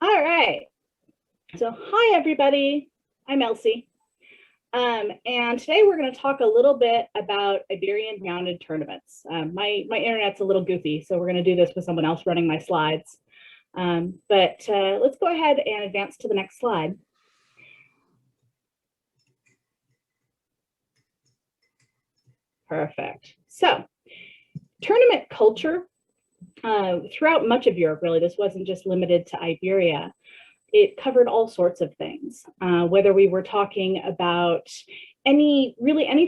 All right. So hi, everybody. I'm Elsie. And today we're going to talk a little bit about Iberian rounded tournaments. My internet's a little goofy, so we're going to do this with someone else running my slides. But let's go ahead and advance to the next slide. Perfect. So tournament culture throughout much of Europe, really, this wasn't just limited to Iberia. It covered all sorts of things, whether we were talking about any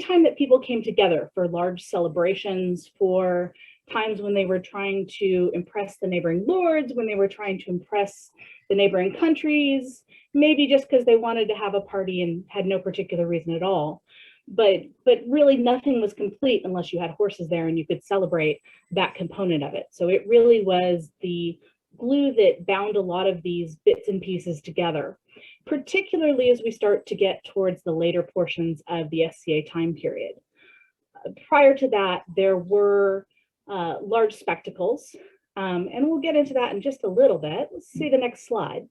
time that people came together for large celebrations, for times when they were trying to impress the neighboring lords, when they were trying to impress the neighboring countries, maybe just because they wanted to have a party and had no particular reason at all. But really nothing was complete unless you had horses there and you could celebrate that component of it. So it really was the glue that bound a lot of these bits and pieces together, particularly as we start to get towards the later portions of the SCA time period. Prior to that, there were large spectacles, and we'll get into that in just a little bit. Let's see the next slide.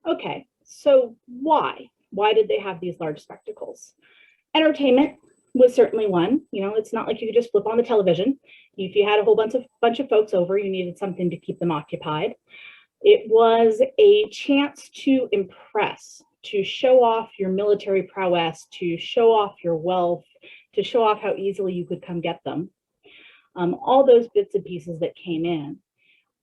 Okay, so why? Why did they have these large spectacles? Entertainment was certainly one. You know, it's not like you could just flip on the television. If you had a whole bunch of folks over, you needed something to keep them occupied. It was a chance to impress, to show off your military prowess, to show off your wealth, to show off how easily you could come get them. All those bits and pieces that came in.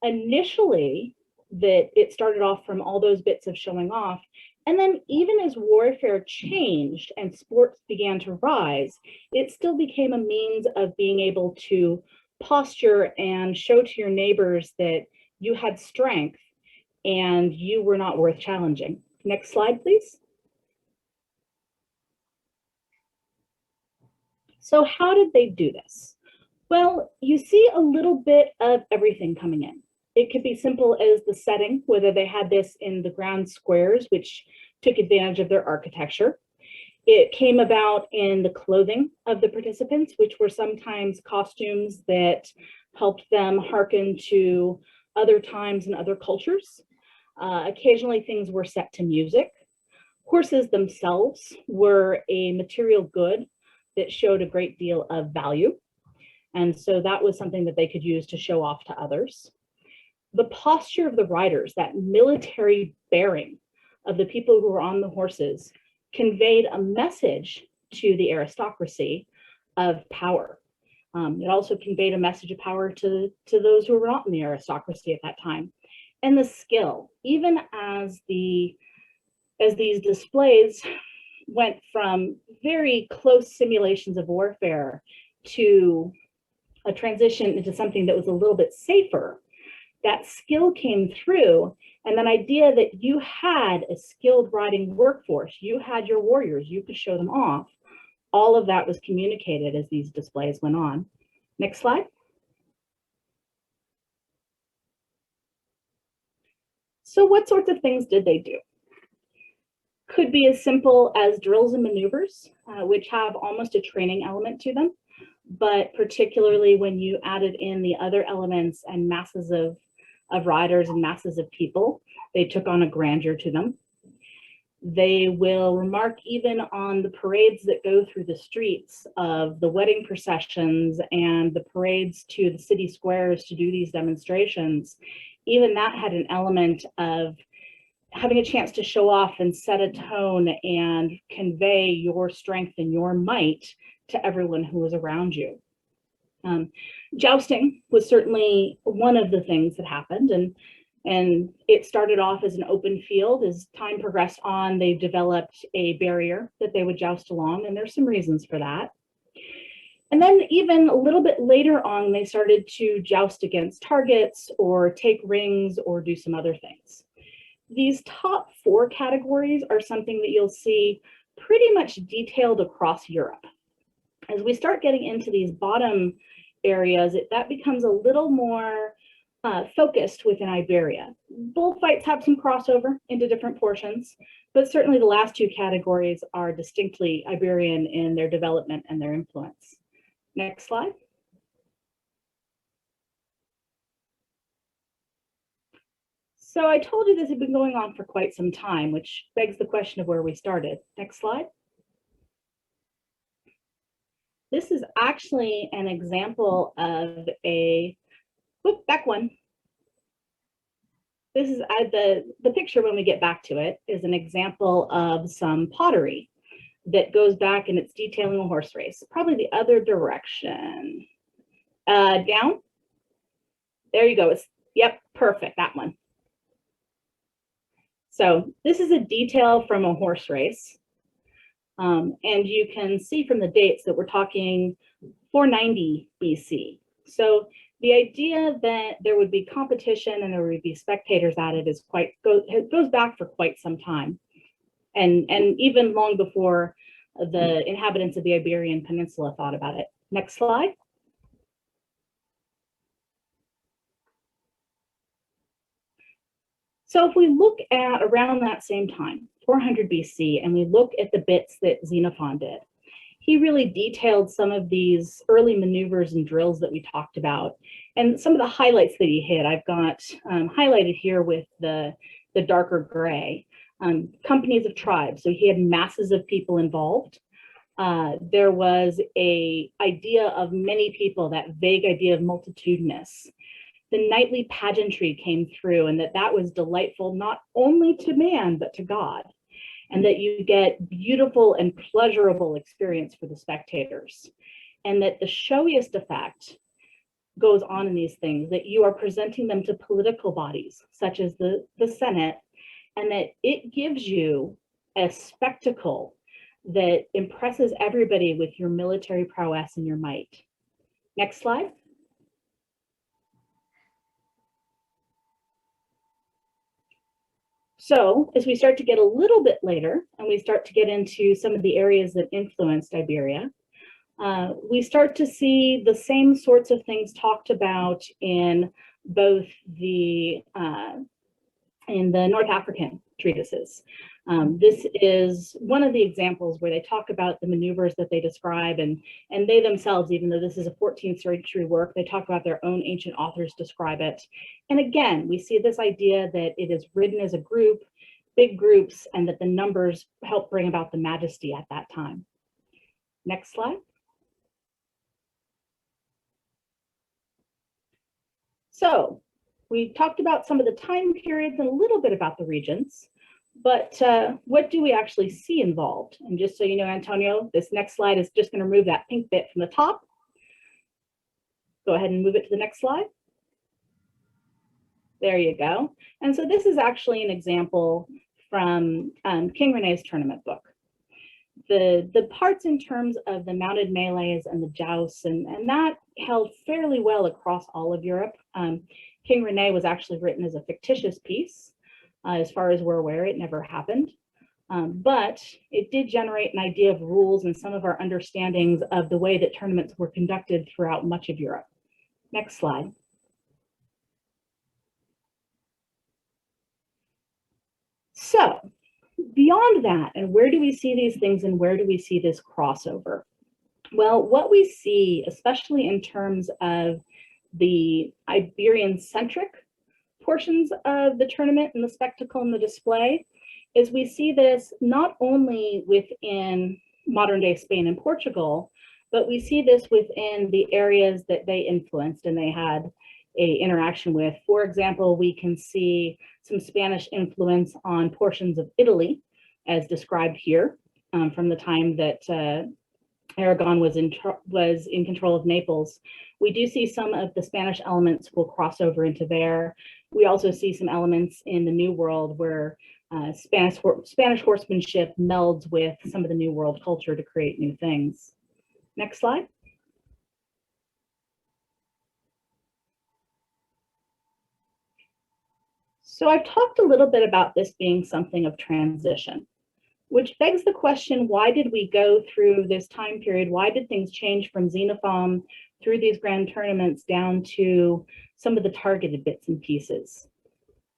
Initially, that it started off from all those bits of showing off. And then even as warfare changed and sports began to rise, it still became a means of being able to posture and show to your neighbors that you had strength and you were not worth challenging. Next slide, please. So how did they do this? Well, you see a little bit of everything coming in. It could be simple as the setting, whether they had this in the ground squares, which took advantage of their architecture. It came about in the clothing of the participants, which were sometimes costumes that helped them hearken to other times and other cultures. Occasionally things were set to music. Horses themselves were a material good that showed a great deal of value. And so that was something that they could use to show off to others. The posture of the riders, that military bearing of the people who were on the horses, conveyed a message to the aristocracy of power. It also conveyed a message of power to those who were not in the aristocracy at that time. And the skill, even as these displays went from very close simulations of warfare to a transition into something that was a little bit safer, that skill came through, and that idea that you had a skilled riding workforce, you had your warriors, you could show them off. All of that was communicated as these displays went on. Next slide. So what sorts of things did they do? Could be as simple as drills and maneuvers, which have almost a training element to them, but particularly when you added in the other elements and masses of riders and masses of people, they took on a grandeur to them. They will remark even on the parades that go through the streets of the wedding processions and the parades to the city squares to do these demonstrations. Even that had an element of having a chance to show off and set a tone and convey your strength and your might to everyone who was around you. Jousting was certainly one of the things that happened, and it started off as an open field. As time progressed on, they've developed a barrier that they would joust along, and there's some reasons for that. And then even a little bit later on, they started to joust against targets or take rings or do some other things. These top four categories are something that you'll see pretty much detailed across Europe. As we start getting into these bottom areas, that becomes a little more focused within Iberia. Bullfights have some crossover into different portions, but certainly the last two categories are distinctly Iberian in their development and their influence. Next slide. So I told you this had been going on for quite some time, which begs the question of where we started. Next slide. This is actually an example of a, whoop, back one. This is the picture when we get back to it is an example of some pottery that goes back and it's detailing a horse race, probably the other direction. Down. There you go. It's, yep, perfect, that one. So this is a detail from a horse race. And you can see from the dates that we're talking 490 BC. So the idea that there would be competition and there would be spectators at it is goes back for quite some time. And even long before the inhabitants of the Iberian Peninsula thought about it. Next slide. So if we look at around that same time, 400 BC, and we look at the bits that Xenophon did, he really detailed some of these early maneuvers and drills that we talked about. And some of the highlights that he hit, I've got highlighted here with the darker gray. Companies of tribes, so he had masses of people involved. There was a idea of many people, that vague idea of multitudinous. The nightly pageantry came through, and that was delightful not only to man, but to God, and that you get beautiful and pleasurable experience for the spectators, and that the showiest effect goes on in these things, that you are presenting them to political bodies, such as the Senate, and that it gives you a spectacle that impresses everybody with your military prowess and your might. Next slide. So as we start to get a little bit later, and we start to get into some of the areas that influenced Iberia, we start to see the same sorts of things talked about in both the North African treatises. This is one of the examples where they talk about the maneuvers that they describe, and they themselves, even though this is a 14th century work, they talk about their own ancient authors describe it. And again, we see this idea that it is written as a group, big groups, and that the numbers help bring about the majesty at that time. Next slide. So we talked about some of the time periods and a little bit about the regions, but what do we actually see involved? And just so you know, Antonio, this next slide is just going to remove that pink bit from the top. Go ahead and move it to the next slide. There you go. And so this is actually an example from King René's tournament book. The parts in terms of the mounted melees and the jousts, and that held fairly well across all of Europe. King René was actually written as a fictitious piece. As far as we're aware, it never happened. But it did generate an idea of rules and some of our understandings of the way that tournaments were conducted throughout much of Europe. Next slide. So beyond that, and where do we see these things and where do we see this crossover? Well, what we see, especially in terms of the Iberian-centric portions of the tournament and the spectacle and the display, is we see this not only within modern-day Spain and Portugal, but we see this within the areas that they influenced and they had a interaction with. For example, we can see some Spanish influence on portions of Italy, as described here, from the time that Aragon was in control of Naples. We do see some of the Spanish elements will cross over into there. We also see some elements in the New World where Spanish horsemanship melds with some of the New World culture to create new things. Next slide. So I've talked a little bit about this being something of transition, which begs the question, why did we go through this time period? Why did things change from Xenophon through these grand tournaments down to some of the targeted bits and pieces?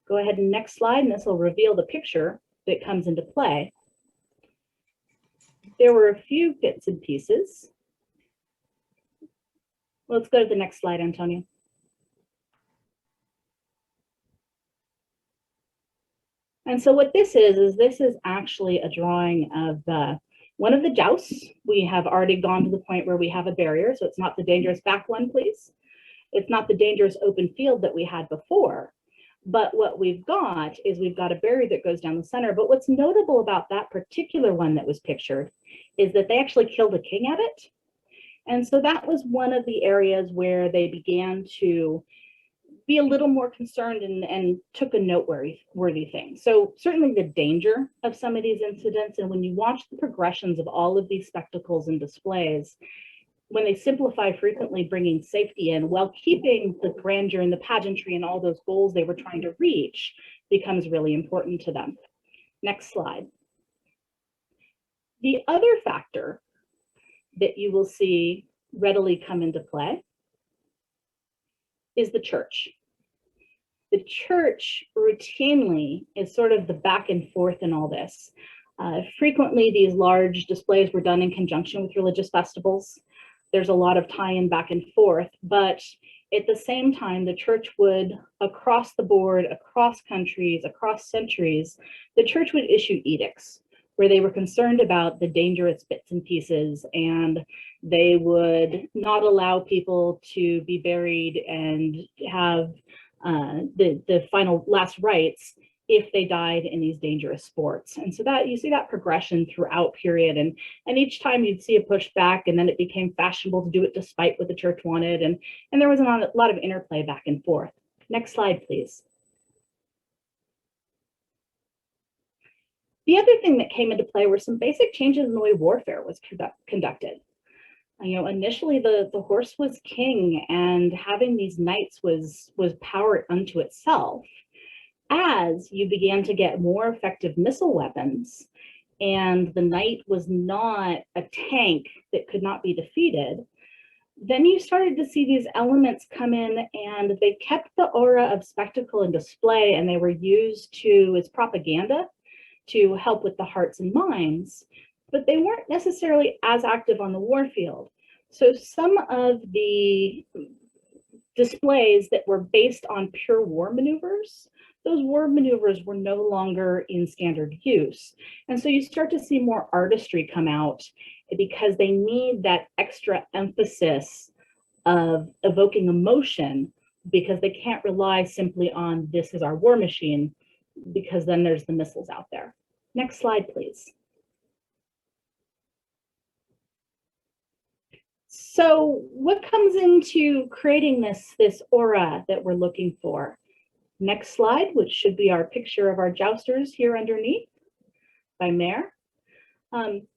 Go ahead and next slide, and this will reveal the picture that comes into play. There were a few bits and pieces. Let's go to the next slide, Antonio. And so what this is actually a drawing of one of the jousts. We have already gone to the point where we have a barrier, so it's not the dangerous back one, please. It's not the dangerous open field that we had before. But what we've got is we've got a barrier that goes down the center. But what's notable about that particular one that was pictured is that they actually killed a king at it. And so that was one of the areas where they began to be a little more concerned and took a noteworthy thing. So certainly the danger of some of these incidents, and when you watch the progressions of all of these spectacles and displays, when they simplify frequently bringing safety in while keeping the grandeur and the pageantry and all those goals they were trying to reach becomes really important to them. Next slide. The other factor that you will see readily come into play is the church. The church routinely is sort of the back and forth in all this. Frequently, these large displays were done in conjunction with religious festivals. There's a lot of tie-in back and forth, but at the same time, the church would, across the board, across countries, across centuries, the church would issue edicts where they were concerned about the dangerous bits and pieces, and they would not allow people to be buried and have the final last rites if they died in these dangerous sports. And so that you see that progression throughout period, and each time you'd see a pushback, and then it became fashionable to do it despite what the church wanted, and there was a lot of interplay back and forth. Next slide, please. The other thing that came into play were some basic changes in the way warfare was conducted. You know, initially the horse was king, and having these knights was power unto itself. As you began to get more effective missile weapons, and the knight was not a tank that could not be defeated, then you started to see these elements come in, and they kept the aura of spectacle and display, and they were used as propaganda to help with the hearts and minds, but they weren't necessarily as active on the war field. So some of the displays that were based on pure war maneuvers, those war maneuvers were no longer in standard use. And so you start to see more artistry come out because they need that extra emphasis of evoking emotion, because they can't rely simply on this is our war machine, because then there's the missiles out there. Next slide, please. So what comes into creating this aura that we're looking for? Next slide, which should be our picture of our jousters here underneath by Mayer.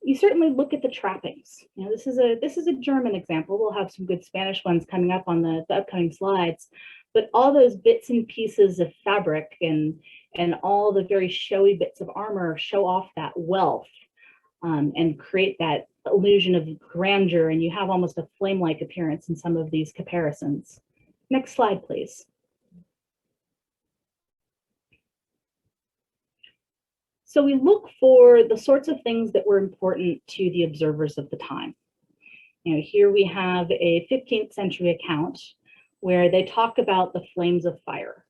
You certainly look at the trappings. You know, this is a German example. We'll have some good Spanish ones coming up on the upcoming slides. But all those bits and pieces of fabric and all the very showy bits of armor show off that wealth and create that illusion of grandeur, and you have almost a flame-like appearance in some of these caparisons. Next slide, please. So we look for the sorts of things that were important to the observers of the time. You know, here we have a 15th century account where they talk about the flames of fire.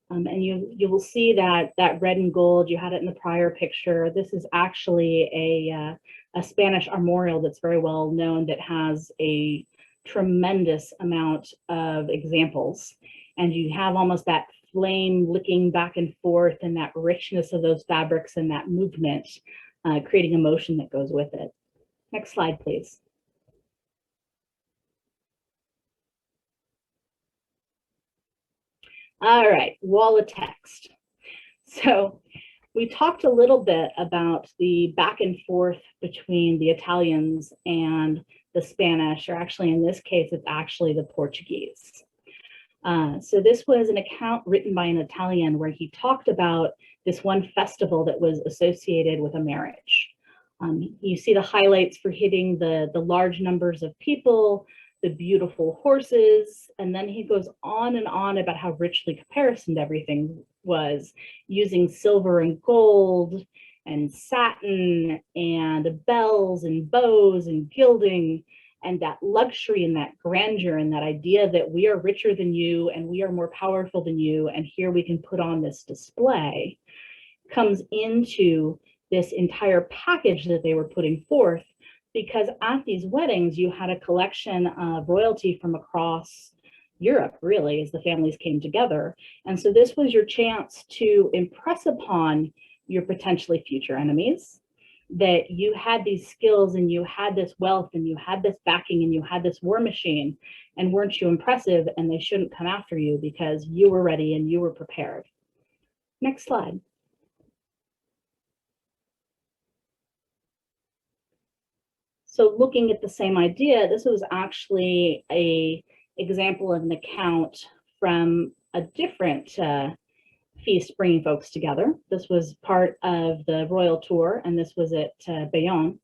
And you will see that red and gold, you had it in the prior picture. This is actually a Spanish armorial that's very well known, that has a tremendous amount of examples. And you have almost that flame licking back and forth, and that richness of those fabrics and that movement, creating emotion that goes with it. Next slide, please. All right, wall of text. So we talked a little bit about the back and forth between the Italians and the Spanish, or actually in this case, it's actually the Portuguese. So this was an account written by an Italian where he talked about this one festival that was associated with a marriage. You see the highlights for hitting the large numbers of people, the beautiful horses, and then he goes on and on about how richly caparisoned everything was, using silver and gold and satin and bells and bows and gilding, and that luxury and that grandeur and that idea that we are richer than you and we are more powerful than you, and here we can put on this display. comes into this entire package that they were putting forth, because at these weddings, you had a collection of royalty from across Europe, really, as the families came together. And so this was your chance to impress upon your potentially future enemies that you had these skills and you had this wealth and you had this backing and you had this war machine, and weren't you impressive, and they shouldn't come after you because you were ready and you were prepared. Next slide. So looking at the same idea, this was actually a example of an account from a different feast bringing folks together. This was part of the royal tour, and this was at Bayonne,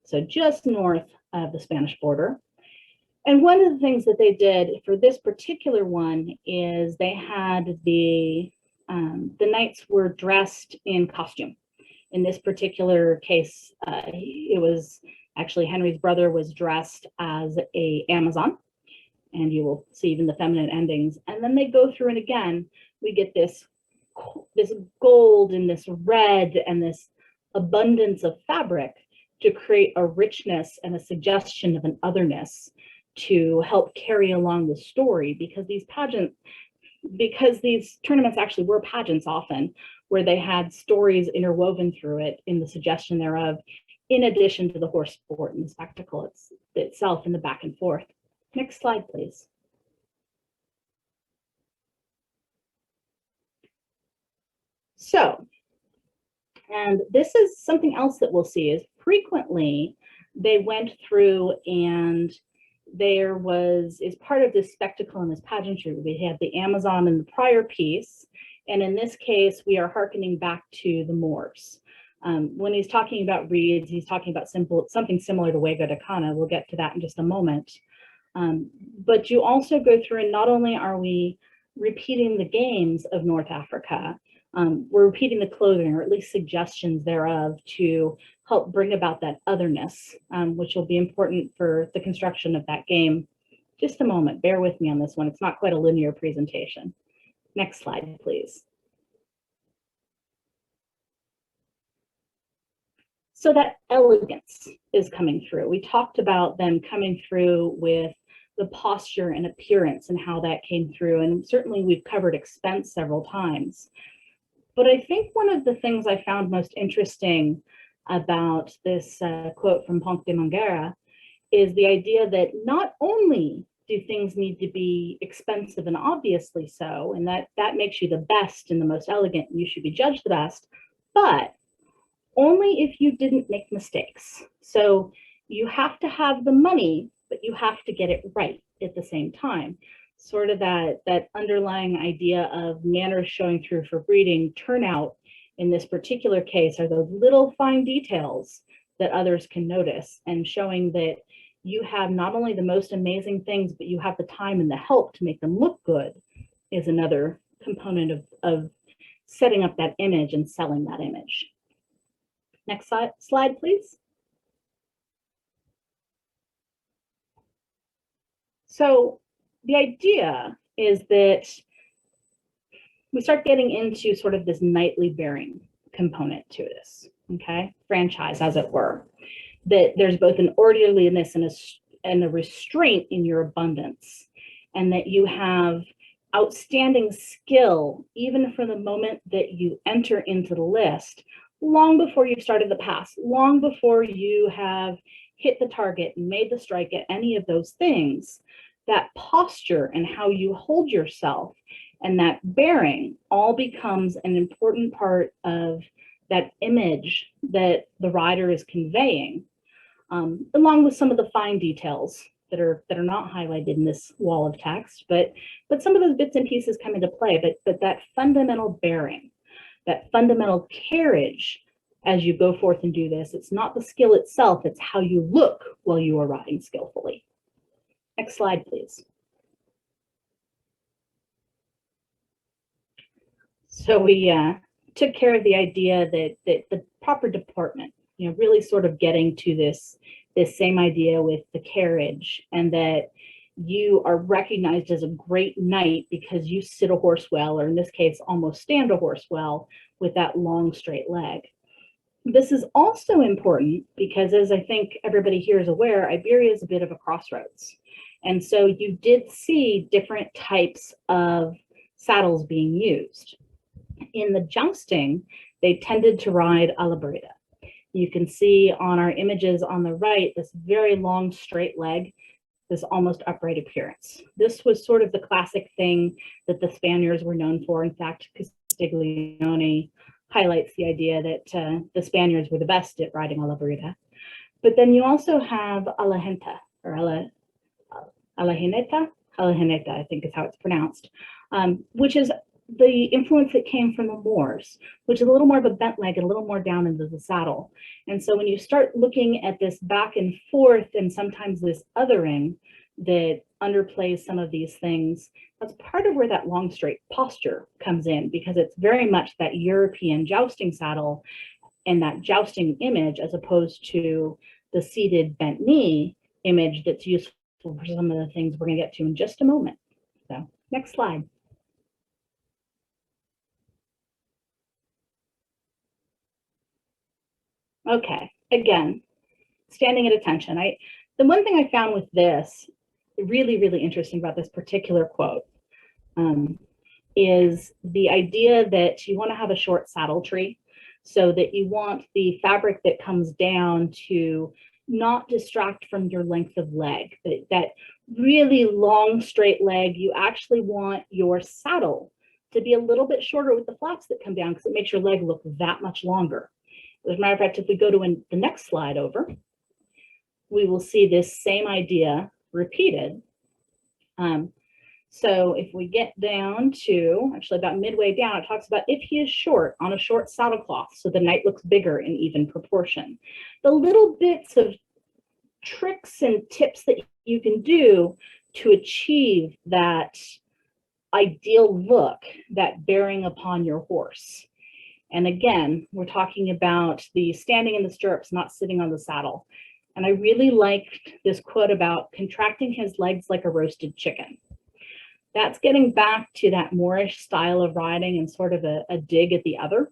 so just north of the Spanish border. And one of the things that they did for this particular one is they had the knights were dressed in costume. In this particular case, it was actually Henry's brother was dressed as a Amazon, and you will see even the feminine endings. And then they go through, and again, we get this gold and this red and this abundance of fabric to create a richness and a suggestion of an otherness to help carry along the story, because these tournaments actually were pageants often, where they had stories interwoven through it in the suggestion thereof, in addition to the horse sport and the spectacle itself and the back and forth. Next slide, please. So, and this is something else that we'll see is frequently they went through, and there was, as part of this spectacle and this pageantry, we had the Amazon in the prior piece, and in this case, we are hearkening back to the Moors. When he's talking about reeds, he's talking about something similar to Huego de Cana. We'll get to that in just a moment. But you also go through, and not only are we repeating the games of North Africa, we're repeating the clothing, or at least suggestions thereof, to help bring about that otherness, which will be important for the construction of that game. Just a moment, bear with me on this one. It's not quite a linear presentation. Next slide, please. So that elegance is coming through. We talked about them coming through with the posture and appearance and how that came through. And certainly we've covered expense several times. But I think one of the things I found most interesting about this quote from Ponce de Mongera is the idea that not only do things need to be expensive, and obviously so, and that makes you the best and the most elegant, and you should be judged the best, but only if you didn't make mistakes. So you have to have the money, but you have to get it right at the same time. Sort of that underlying idea of manners showing through for breeding. Turnout in this particular case are those little fine details that others can notice, and showing that you have not only the most amazing things, but you have the time and the help to make them look good is another component of setting up that image and selling that image. Next slide, please. So the idea is that we start getting into sort of this knightly bearing component to this, okay? Franchise, as it were. That there's both an orderliness and a restraint in your abundance, and that you have outstanding skill, even from the moment that you enter into the list, long before you've started the pass, long before you have hit the target and made the strike at any of those things. That posture and how you hold yourself and that bearing all becomes an important part of that image that the rider is conveying, along with some of the fine details that are not highlighted in this wall of text, but some of those bits and pieces come into play. But that fundamental bearing, that fundamental carriage as you go forth and do this, it's not the skill itself, it's how you look while you are riding skillfully. Next slide, please. So we took care of the idea that the proper deportment, really sort of getting to this same idea with the carriage, and that you are recognized as a great knight because you sit a horse well, or in this case, almost stand a horse well with that long straight leg. This is also important because, as I think everybody here is aware, Iberia is a bit of a crossroads. And so you did see different types of saddles being used. In the jousting, they tended to ride a la brida. You can see on our images on the right, this very long straight leg, this almost upright appearance. This was sort of the classic thing that the Spaniards were known for. In fact, Castiglione highlights the idea that the Spaniards were the best at riding a la brida. But then you also have a la gente, or a la jineta, I think is how it's pronounced, which is the influence that came from the Moors, which is a little more of a bent leg and a little more down into the saddle. And so when you start looking at this back and forth and sometimes this othering that underplays some of these things, that's part of where that long straight posture comes in, because it's very much that European jousting saddle and that jousting image as opposed to the seated bent knee image that's useful for some of the things we're going to get to in just a moment. So next slide. Okay, again, standing at attention. The one thing I found with this really, really interesting about this particular quote is the idea that you want to have a short saddle tree, so that you want the fabric that comes down to not distract from your length of leg. That really long straight leg, you actually want your saddle to be a little bit shorter with the flaps that come down, because it makes your leg look that much longer. As a matter of fact, if we go to the next slide over, we will see this same idea repeated. So if we get down to, actually about midway down, it talks about if he is short, on a short saddlecloth, so the knight looks bigger in even proportion. The little bits of tricks and tips that you can do to achieve that ideal look, that bearing upon your horse. And again, we're talking about the standing in the stirrups, not sitting on the saddle. And I really liked this quote about contracting his legs like a roasted chicken. That's getting back to that Moorish style of riding and sort of a dig at the other,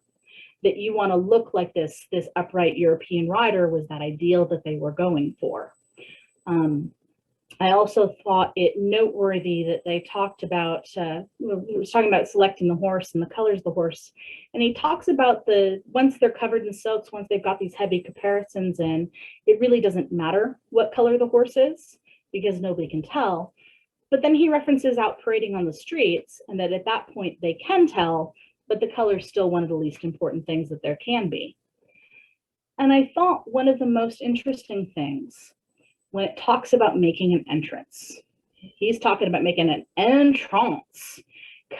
that you want to look like this upright European rider was that ideal that they were going for. I also thought it noteworthy that they talked about, we were talking about selecting the horse and the colors of the horse. And he talks about once they're covered in silks, once they've got these heavy caparisons in, it really doesn't matter what color the horse is because nobody can tell. But then he references out parading on the streets, and that at that point they can tell, but the color is still one of the least important things that there can be. And I thought one of the most interesting things when it talks about making an entrance, he's talking about making an entrance,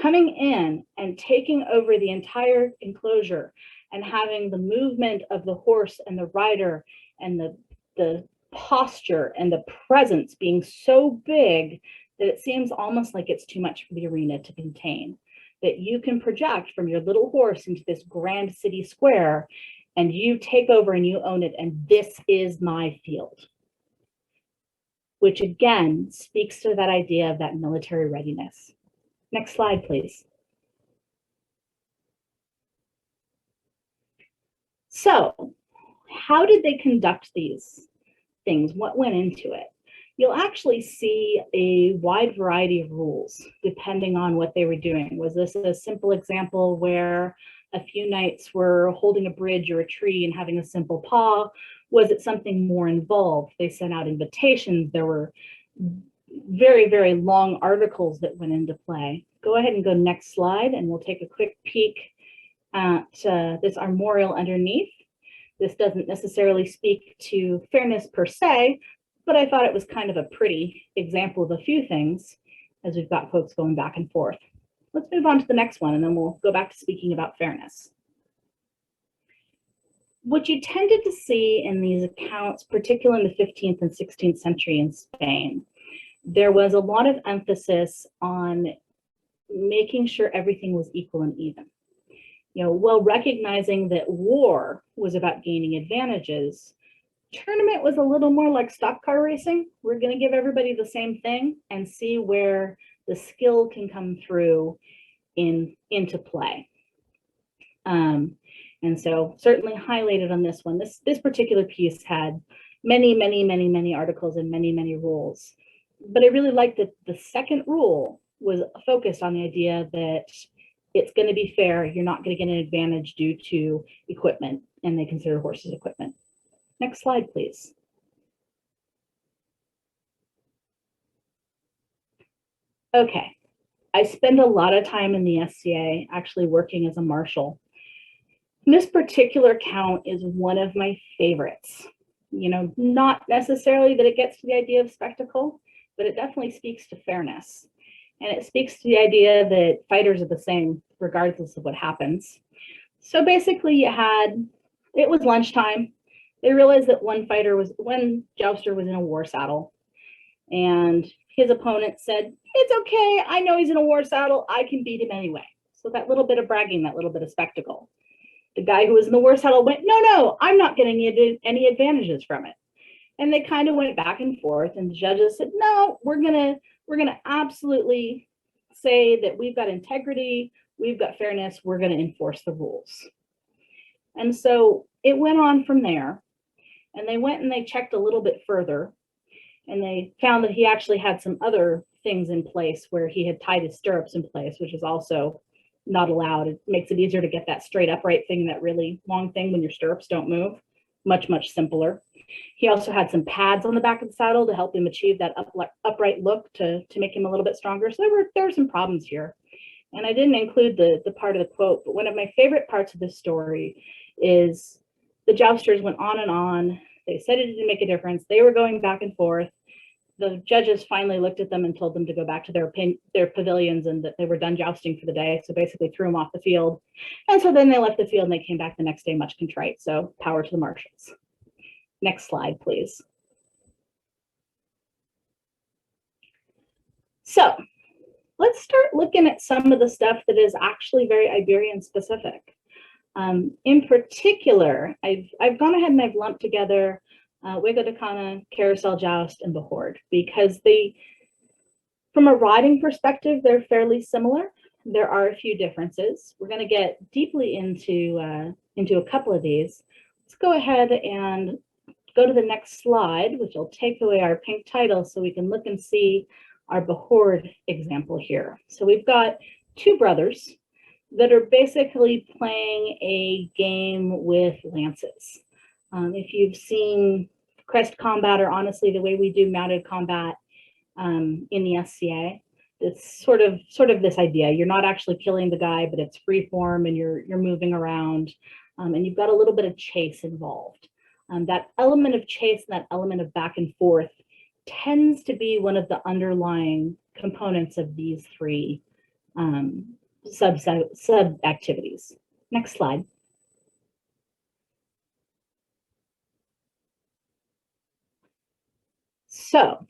coming in and taking over the entire enclosure and having the movement of the horse and the rider and the posture and the presence being so big that it seems almost like it's too much for the arena to contain, that you can project from your little horse into this grand city square and you take over and you own it, and this is my field. Which again speaks to that idea of that military readiness. Next slide, please. So, how did they conduct these things? What went into it? You'll actually see a wide variety of rules depending on what they were doing. Was this a simple example where a few knights were holding a bridge or a tree and having a simple paw? Was it something more involved? They sent out invitations. There were very, very long articles that went into play. Go ahead and go next slide, and we'll take a quick peek at this armorial underneath. This doesn't necessarily speak to fairness per se, but I thought it was kind of a pretty example of a few things as we've got folks going back and forth. Let's move on to the next one, and then we'll go back to speaking about fairness. What you tended to see in these accounts, particularly in the 15th and 16th century in Spain, there was a lot of emphasis on making sure everything was equal and even. While recognizing that war was about gaining advantages, tournament was a little more like stock car racing. We're going to give everybody the same thing and see where the skill can come through into play. And so certainly highlighted on this one. This particular piece had many articles and many rules. But I really liked that the second rule was focused on the idea that it's going to be fair. You're not going to get an advantage due to equipment, and they consider horses equipment. Next slide, please. Okay, I spend a lot of time in the SCA actually working as a marshal. This particular count is one of my favorites. You know, not necessarily that it gets to the idea of spectacle, but it definitely speaks to fairness. And it speaks to the idea that fighters are the same regardless of what happens. So basically it was lunchtime. They realized that one jouster was in a war saddle, and his opponent said, "It's okay, I know he's in a war saddle, I can beat him anyway." So that little bit of bragging, that little bit of spectacle. The guy who was in the war saddle went, no, I'm not getting any advantages from it. And they kind of went back and forth, and the judges said, no, we're gonna absolutely say that we've got integrity, we've got fairness, we're gonna enforce the rules. And so it went on from there, and they went and they checked a little bit further, and they found that he actually had some other things in place where he had tied his stirrups in place, which is also not allowed. It makes it easier to get that straight upright thing, that really long thing when your stirrups don't move. Much simpler. He also had some pads on the back of the saddle to help him achieve that upright look, to make him a little bit stronger. So there were some problems here. And I didn't include the part of the quote, but one of my favorite parts of this story is the jousters went on and on. They said it didn't make a difference. They were going back and forth. The judges finally looked at them and told them to go back to their pavilions, and that they were done jousting for the day. So basically threw them off the field. And so then they left the field and they came back the next day much contrite. So power to the marshals. Next slide, please. So let's start looking at some of the stuff that is actually very Iberian specific. In particular, I've gone ahead and I've lumped together Juego de Cana, Carousel Joust, and Behord, because from a riding perspective, they're fairly similar. There are a few differences. We're going to get deeply into a couple of these. Let's go ahead and go to the next slide, which will take away our pink title so we can look and see our Behord example here. So we've got two brothers that are basically playing a game with lances. If you've seen crest combat, or honestly the way we do mounted combat in the SCA, it's sort of this idea. You're not actually killing the guy, but it's free form, and you're moving around, and you've got a little bit of chase involved. That element of chase and that element of back and forth tends to be one of the underlying components of these three sub activities. Next slide. So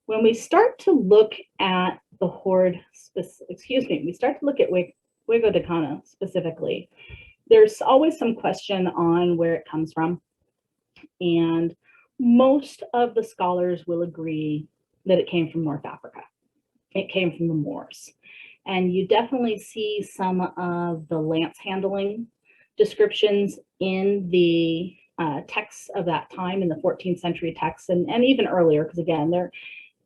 when we start to look at Behord, we start to look at Juego de Cana specifically, there's always some question on where it comes from. And most of the scholars will agree that it came from North Africa. It came from the Moors. And you definitely see some of the lance handling descriptions in the texts of that time, in the 14th century texts, and even earlier, because again,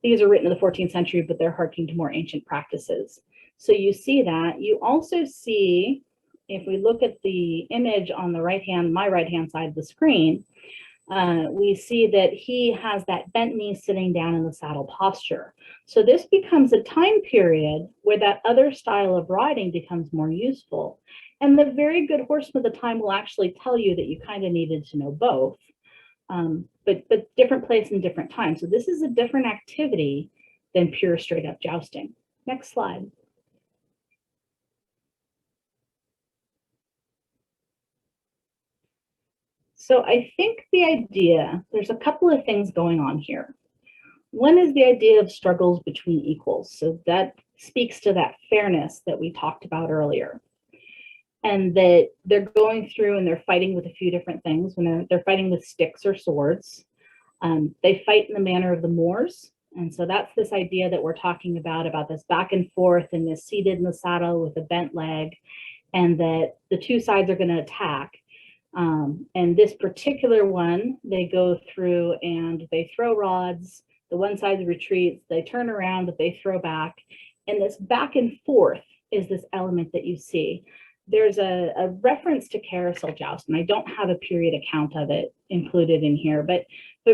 these are written in the 14th century, but they're harking to more ancient practices. So you see that. You also see, if we look at the image on the my right-hand side of the screen, we see that he has that bent knee sitting down in the saddle posture. So this becomes a time period where that other style of riding becomes more useful. And the very good horseman of the time will actually tell you that you kind of needed to know both, but different place and different time. So this is a different activity than pure straight up jousting. Next slide. So I think there's a couple of things going on here. One is the idea of struggles between equals. So that speaks to that fairness that we talked about earlier. and that they're going through and they're fighting with a few different things. When they're fighting with sticks or swords, they fight in the manner of the Moors. And so that's this idea that we're talking about this back and forth and this seated in the saddle with a bent leg, and that the two sides are going to attack. And this particular one, they go through and they throw rods. The one side retreats, they turn around, but they throw back. And this back and forth is this element that you see. There's a reference to carousel joust, and I don't have a period account of it included in here, but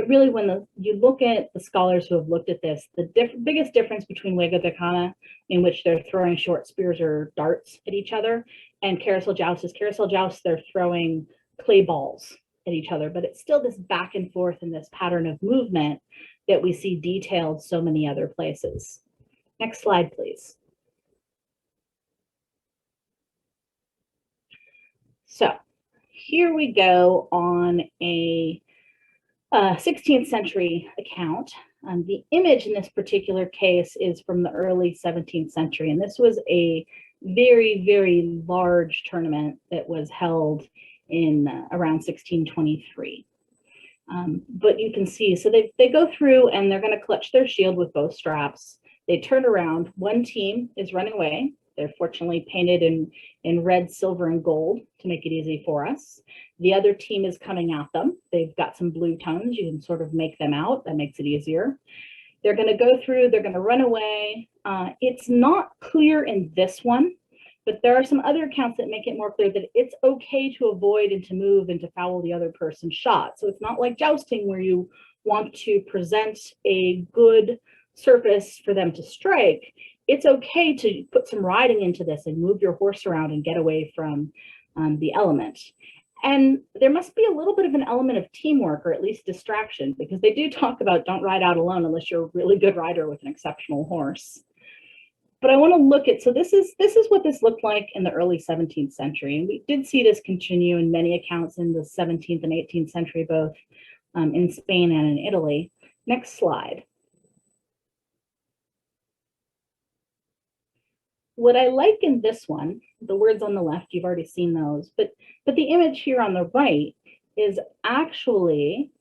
really when you look at the scholars who have looked at this, the biggest difference between Juego de Cana, in which they're throwing short spears or darts at each other, and carousel joust they're throwing clay balls at each other, but it's still this back and forth and this pattern of movement that we see detailed so many other places. Next slide, please. So here we go on a 16th century account. The image in this particular case is from the early 17th century, and this was a very, very large tournament that was held in around 1623. But you can see, so they go through and they're going to clutch their shield with both straps. They turn around. One team is running away. They're fortunately painted in red, silver, and gold to make it easy for us. The other team is coming at them. They've got some blue tones. You can sort of make them out. That makes it easier. They're going to go through. They're going to run away. It's not clear in this one, but there are some other accounts that make it more clear that it's okay to avoid and to move and to foul the other person's shot. So it's not like jousting where you want to present a good surface for them to strike. It's okay to put some riding into this and move your horse around and get away from the element. And there must be a little bit of an element of teamwork, or at least distraction, because they do talk about don't ride out alone unless you're a really good rider with an exceptional horse. But I want to look at, so this is what this looked like in the early 17th century. And we did see this continue in many accounts in the 17th and 18th century, both in Spain and in Italy. Next slide. What I like in this one, the words on the left, you've already seen those, but the image here on the right is actually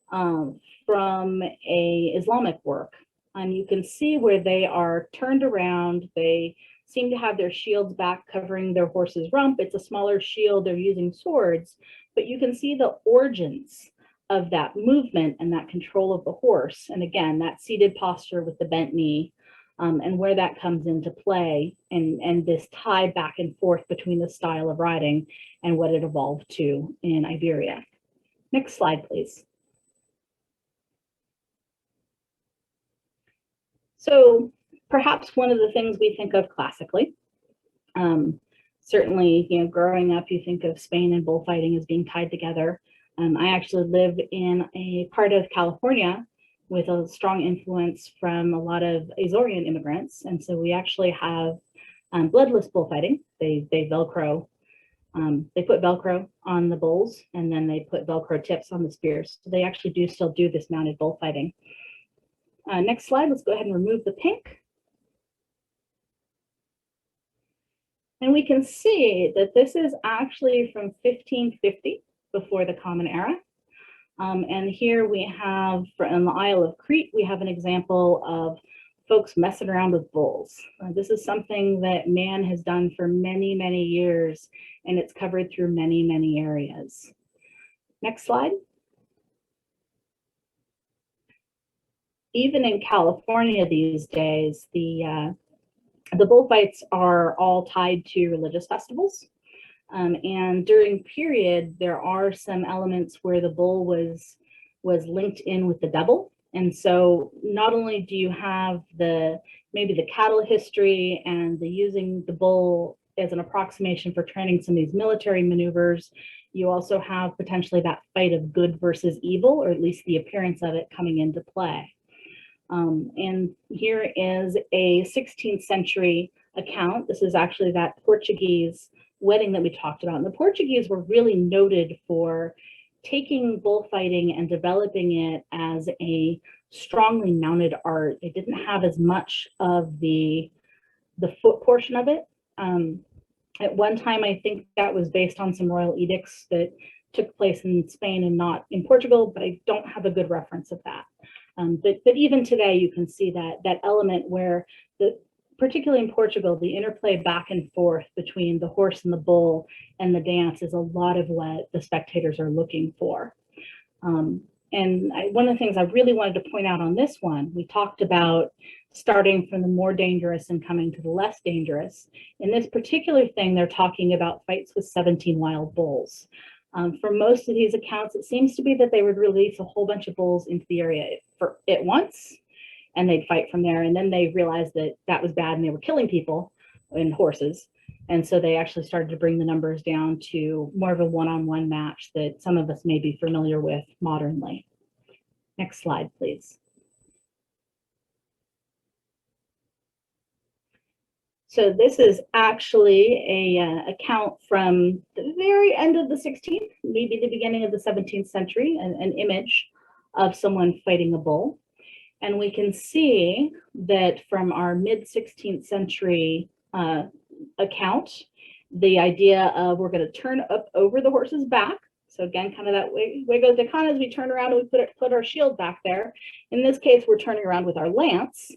from a Islamic work. And you can see where they are turned around. They seem to have their shields back covering their horse's rump. It's a smaller shield. They're using swords, but you can see the origins of that movement and that control of the horse. And again, that seated posture with the bent knee. And where that comes into play, and this tie back and forth between the style of riding and what it evolved to in Iberia. Next slide, please. So perhaps one of the things we think of classically, certainly, growing up, you think of Spain and bullfighting as being tied together. I actually live in a part of California with a strong influence from a lot of Azorean immigrants. And so we actually have bloodless bullfighting. They Velcro, they put Velcro on the bulls, and then they put Velcro tips on the spears. So they actually still do this mounted bullfighting. Next slide, let's go ahead and remove the pink. And we can see that this is actually from 1550, before the Common Era. And here we have, on the Isle of Crete, we have an example of folks messing around with bulls. This is something that man has done for many, many years, and it's covered through many, many areas. Next slide. Even in California these days, the bullfights are all tied to religious festivals. And during period, there are some elements where the bull was linked in with the devil. And so not only do you have maybe the cattle history and the using the bull as an approximation for training some of these military maneuvers, you also have potentially that fight of good versus evil, or at least the appearance of it coming into play. And here is a 16th century account. This is actually that Portuguese wedding that we talked about. And the Portuguese were really noted for taking bullfighting and developing it as a strongly mounted art. They didn't have as much of the foot portion of it. At one time, I think that was based on some royal edicts that took place in Spain and not in Portugal, but I don't have a good reference of that. But even today, you can see that element where, particularly in Portugal, the interplay back and forth between the horse and the bull and the dance is a lot of what the spectators are looking for. One of the things I really wanted to point out on this one, we talked about starting from the more dangerous and coming to the less dangerous. In this particular thing, they're talking about fights with 17 wild bulls. For most of these accounts, it seems to be that they would release a whole bunch of bulls into the area at once, and they'd fight from there. And then they realized that that was bad and they were killing people and horses. And so they actually started to bring the numbers down to more of a one-on-one match that some of us may be familiar with modernly. Next slide, please. So this is actually a account from the very end of the 16th, maybe the beginning of the 17th century, an image of someone fighting a bull. And we can see that from our mid-16th century account, the idea of we're going to turn up over the horse's back. So again, kind of that way goes the con as we turn around and we put our shield back there. In this case, we're turning around with our lance.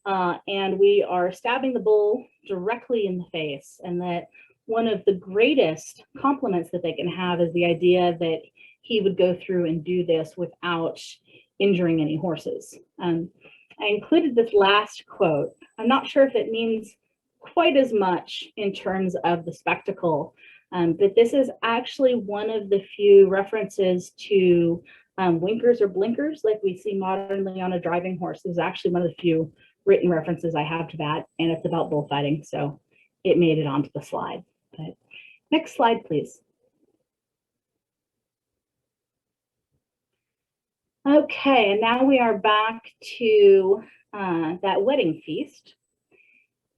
And we are stabbing the bull directly in the face. And that one of the greatest compliments that they can have is the idea that he would go through and do this without injuring any horses. I included this last quote. I'm not sure if it means quite as much in terms of the spectacle, but this is actually one of the few references to winkers or blinkers like we see modernly on a driving horse. This is actually one of the few written references I have to that, and it's about bullfighting, so it made it onto the slide. But next slide, please. Okay, and now we are back to that wedding feast,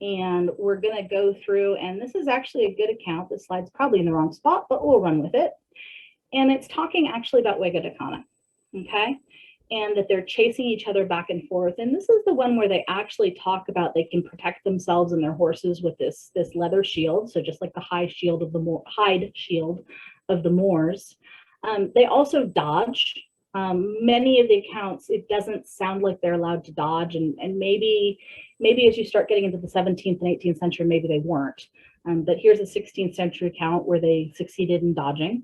and we're going to go through, and this is actually a good account. This slide's probably in the wrong spot, but we'll run with it. And it's talking actually about Huega de Cana, okay? And that they're chasing each other back and forth. And this is the one where they actually talk about they can protect themselves and their horses with this leather shield. So just like the hide shield of the Moors. They also dodge. Many of the accounts, it doesn't sound like they're allowed to dodge. And maybe as you start getting into the 17th and 18th century, maybe they weren't. But here's a 16th century account where they succeeded in dodging.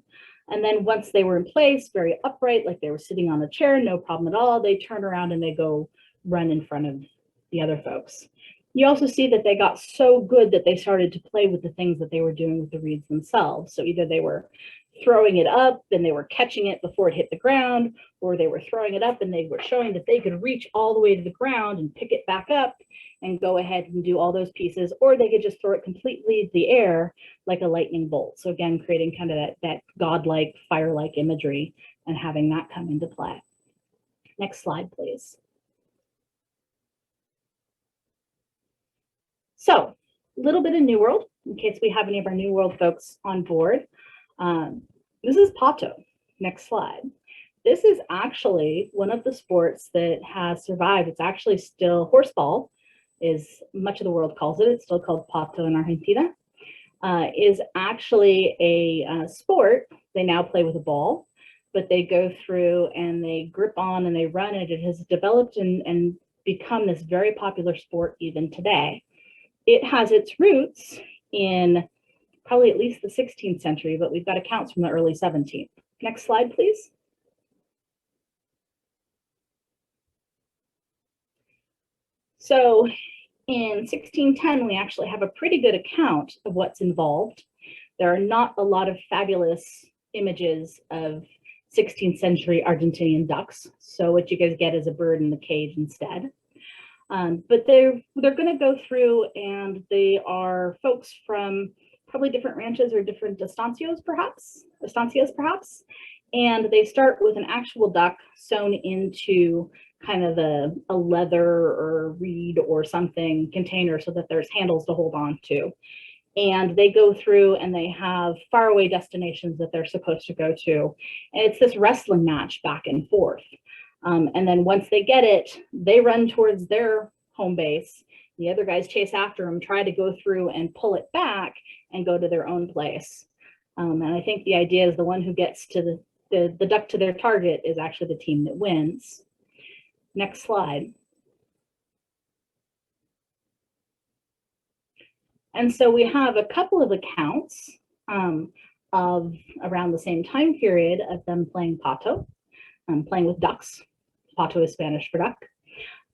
And then once they were in place, very upright, like they were sitting on a chair, no problem at all, they turn around and they go run in front of the other folks. You also see that they got so good that they started to play with the things that they were doing with the reeds themselves. So either they were throwing it up and they were catching it before it hit the ground, or they were throwing it up and they were showing that they could reach all the way to the ground and pick it back up and go ahead and do all those pieces, or they could just throw it completely into the air like a lightning bolt. So again, creating kind of that godlike, fire-like imagery and having that come into play. Next slide, please. So a little bit of New World, in case we have any of our New World folks on board. This is Pato. Next slide. This is actually one of the sports that has survived. It's actually still horseball, is much of the world calls it. It's still called Pato in Argentina. Is actually a sport. They now play with a ball, but they go through and they grip on and they run it. It has developed and become this very popular sport even today. It has its roots in probably at least the 16th century, but we've got accounts from the early 17th. Next slide, please. So in 1610, we actually have a pretty good account of what's involved. There are not a lot of fabulous images of 16th century Argentinian ducks. So what you guys get is a bird in the cage instead. But they're going to go through, and they are folks from probably different ranches or different estancias perhaps, and they start with an actual duck sewn into kind of a leather or reed or something container so that there's handles to hold on to. And they go through and they have faraway destinations that they're supposed to go to. And it's this wrestling match back and forth. And then once they get it, they run towards their home base The other guys chase after them, try to go through and pull it back and go to their own place. And I think the idea is the one who gets to the duck to their target is actually the team that wins. Next slide. And so we have a couple of accounts of around the same time period of them playing pato, playing with ducks. Pato is Spanish for duck.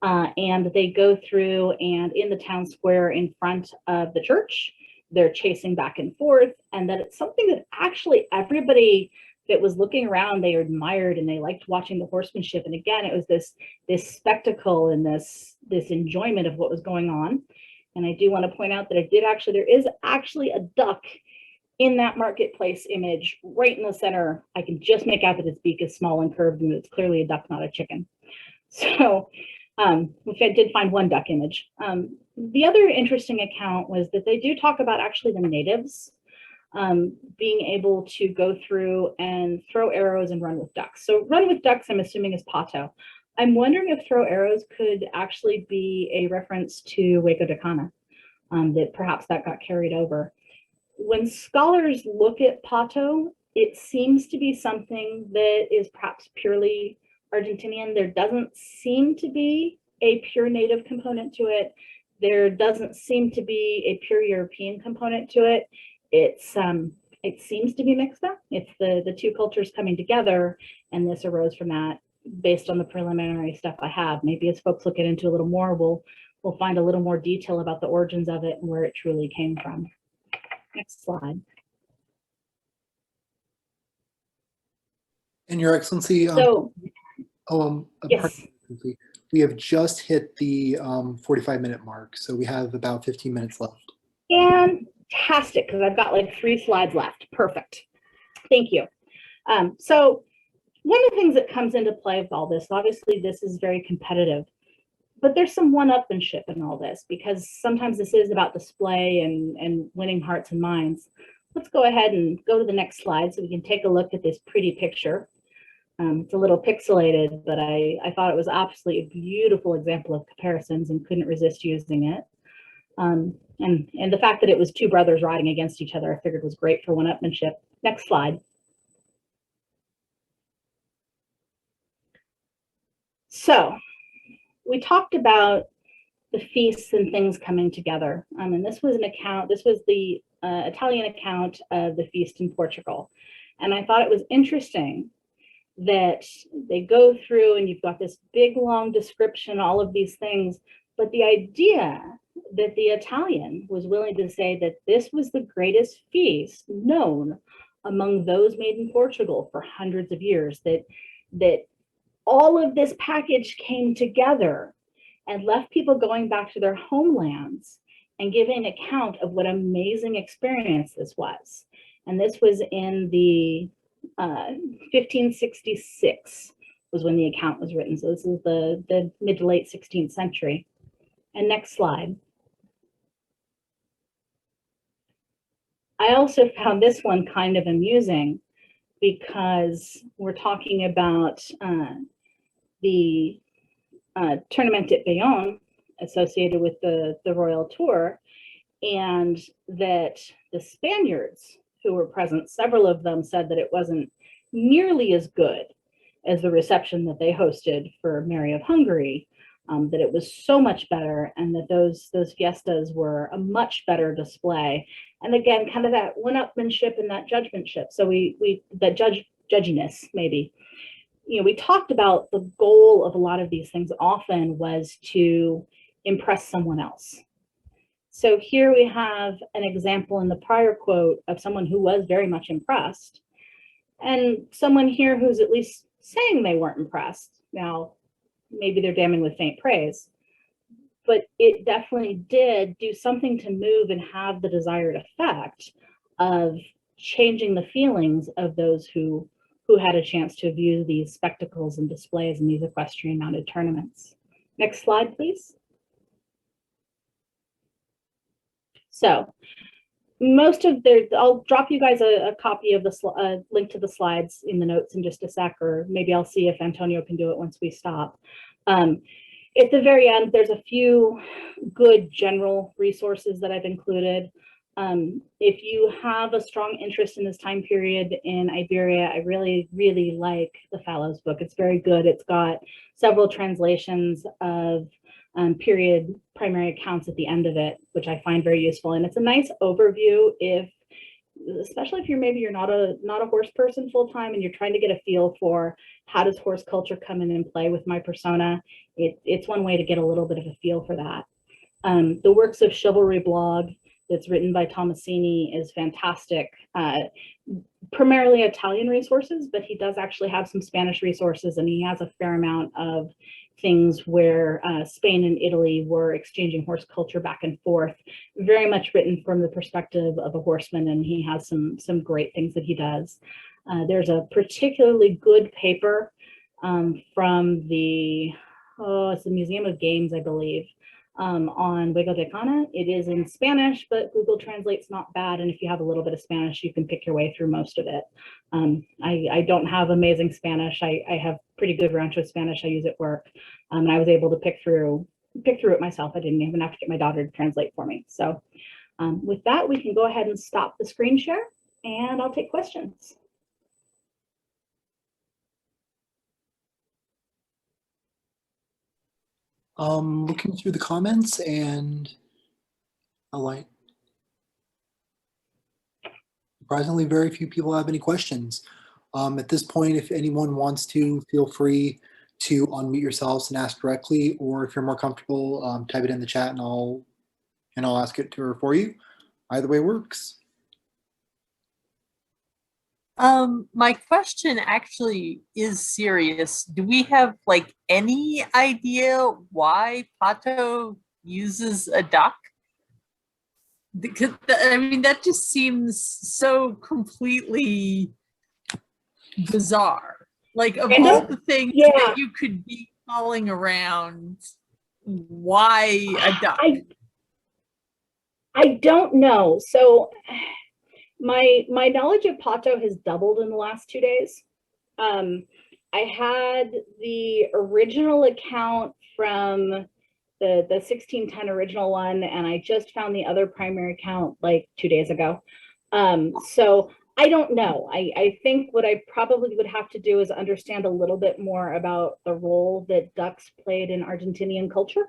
And they go through, and in the town square in front of the church, they're chasing back and forth, and that it's something that actually everybody that was looking around, they admired and they liked watching the horsemanship. And again, it was this spectacle and this enjoyment of what was going on. And I do want to point out that there is actually a duck in that marketplace image right in the center. I can just make out that its beak is small and curved, and it's clearly a duck, not a chicken. So, which I did find one duck image. The other interesting account was that they do talk about actually the natives being able to go through and throw arrows and run with ducks. So run with ducks, I'm assuming, is pato. I'm wondering if throw arrows could actually be a reference to Hueco de Cana, that perhaps that got carried over. When scholars look at pato, it seems to be something that is perhaps purely Argentinian. There doesn't seem to be a pure native component to it. There doesn't seem to be a pure European component to it. It seems to be mixed up. It's the two cultures coming together, and this arose from that based on the preliminary stuff I have. Maybe as folks look into a little more, we'll find a little more detail about the origins of it and where it truly came from. Next slide. And Your Excellency, yes. We have just hit the 45-minute mark, so we have about 15 minutes left. Fantastic, because I've got like 3 slides left. Perfect. Thank you. So one of the things that comes into play with all this, obviously this is very competitive, but there's some one-upmanship in all this, because sometimes this is about display and winning hearts and minds. Let's go ahead and go to the next slide so we can take a look at this pretty picture. It's a little pixelated, but I thought it was absolutely a beautiful example of comparisons and couldn't resist using it. And the fact that it was 2 brothers riding against each other, I figured was great for one-upmanship. Next slide. So we talked about the feasts and things coming together. And this was the Italian account of the feast in Portugal. And I thought it was interesting that they go through and you've got this big, long description, all of these things, but the idea that the Italian was willing to say that this was the greatest feast known among those made in Portugal for hundreds of years, that all of this package came together and left people going back to their homelands and giving an account of what amazing experience this was. And this was in the 1566 was when the account was written. So this is the mid to late 16th century. And next slide. I also found this one kind of amusing because we're talking about the tournament at Bayonne associated with the Royal Tour, and that the Spaniards who were present, several of them said that it wasn't nearly as good as the reception that they hosted for Mary of Hungary, that it was so much better, and that those fiestas were a much better display. And again, kind of that one-upmanship and that judgmentship. So that judginess, maybe. You know, we talked about the goal of a lot of these things often was to impress someone else. So here we have an example in the prior quote of someone who was very much impressed, and someone here who's at least saying they weren't impressed. Now, maybe they're damning with faint praise, but it definitely did do something to move and have the desired effect of changing the feelings of those who had a chance to view these spectacles and displays in these equestrian mounted tournaments. Next slide, please. So I'll drop you guys a copy of the link to the slides in the notes in just a sec, or maybe I'll see if Antonio can do it once we stop. At the very end, there's a few good general resources that I've included. If you have a strong interest in this time period in Iberia, I really, really like the Fallows book. It's very good. It's got several translations of period primary accounts at the end of it, which I find very useful. And it's a nice overview especially if you're not a horse person full time and you're trying to get a feel for how does horse culture come in and play with my persona. It's one way to get a little bit of a feel for that. The Works of Chivalry blog that's written by Tomasini is fantastic. Primarily Italian resources, but he does actually have some Spanish resources, and he has a fair amount of things where Spain and Italy were exchanging horse culture back and forth, very much written from the perspective of a horseman, and he has some great things that he does. There's a particularly good paper from it's the Museum of Games, I believe, on Juego de Cana. It is in Spanish, but Google Translate's not bad, and if you have a little bit of Spanish, you can pick your way through most of it. I don't have amazing Spanish. I have pretty good Rancho Spanish I use at work, and I was able to pick through it myself. I didn't even have to get my daughter to translate for me. So with that, we can go ahead and stop the screen share, and I'll take questions. Looking through the comments, and surprisingly, very few people have any questions. At this point, if anyone wants to, feel free to unmute yourselves and ask directly, or if you're more comfortable, type it in the chat and I'll ask it to her for you. Either way works. My question actually is serious. Do we have like any idea why Pato uses a duck? Because I mean, that just seems so completely bizarre. Like, of all the things that you could be calling around, why a duck? I don't know. So my knowledge of Pato has doubled in the last 2 days. I had the original account from the 1610 original one, and I just found the other primary account like 2 days ago. So I don't know. I think what I probably would have to do is understand a little bit more about the role that ducks played in Argentinian culture.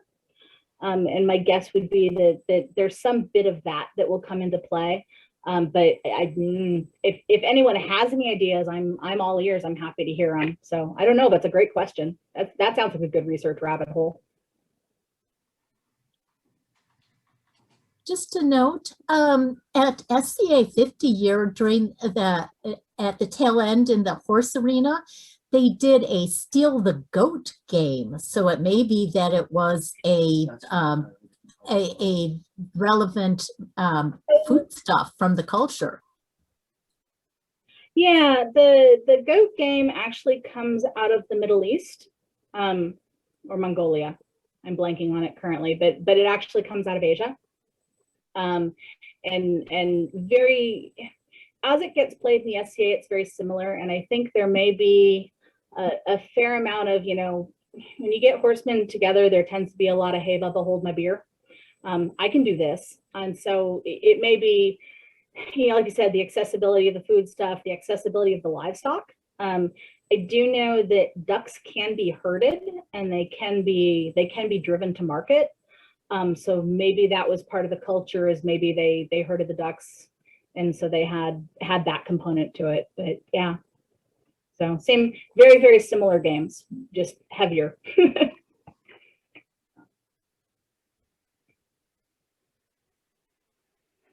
And my guess would be that there's some bit of that will come into play. But if anyone has any ideas, I'm all ears. I'm happy to hear them. So I don't know. That's a great question. That sounds like a good research rabbit hole. Just a note, at SCA 50 year at the tail end in the horse arena, they did a Steal the Goat game. So it may be that it was a relevant food stuff from the culture. Yeah, the goat game actually comes out of the Middle East, or Mongolia. I'm blanking on it currently, but it actually comes out of Asia. And very, as it gets played in the SCA, it's very similar. And I think there may be a fair amount of, when you get horsemen together, there tends to be a lot of, hey, Bubba, hold my beer. I can do this. And so it may be, like you said, the accessibility of the food stuff, the accessibility of the livestock. I do know that ducks can be herded and they can be driven to market. So maybe that was part of the culture, is maybe they herded the ducks, and so they had that component to it. But yeah, so same, very, very similar games, just heavier.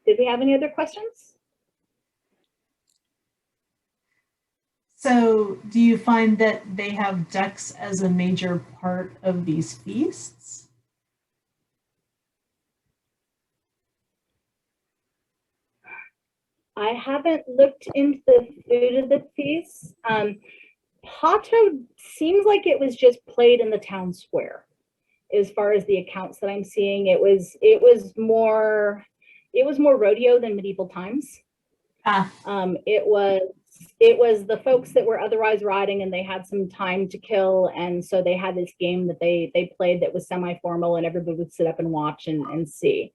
Did we have any other questions? So do you find that they have ducks as a major part of these feasts? I haven't looked into the food of the feast. Pato seems like it was just played in the town square. As far as the accounts that I'm seeing, it was more rodeo than medieval times. It was it was the folks that were otherwise riding and they had some time to kill, and so they had this game that they played that was semi-formal, and everybody would sit up and watch and see.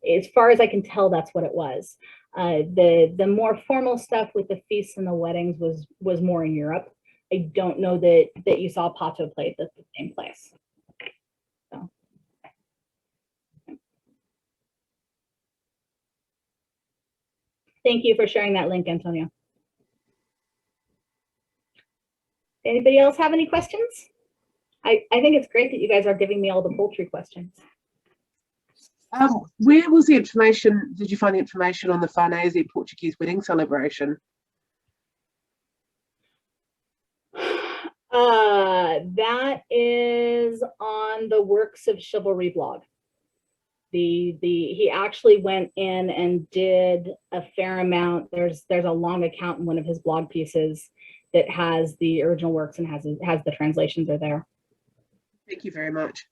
As far as I can tell, that's what it was. The more formal stuff with the feasts and the weddings was more in Europe. I don't know that you saw Pato played at the same place. So. Thank you for sharing that link, Antonio. Anybody else have any questions? I think it's great that you guys are giving me all the poultry questions. Where was the information? Did you find the information on the Farnese Portuguese wedding celebration? That is on the Works of Chivalry blog. He actually went in and did a fair amount. There's a long account in one of his blog pieces that has the original works and has the translations are there. Thank you very much.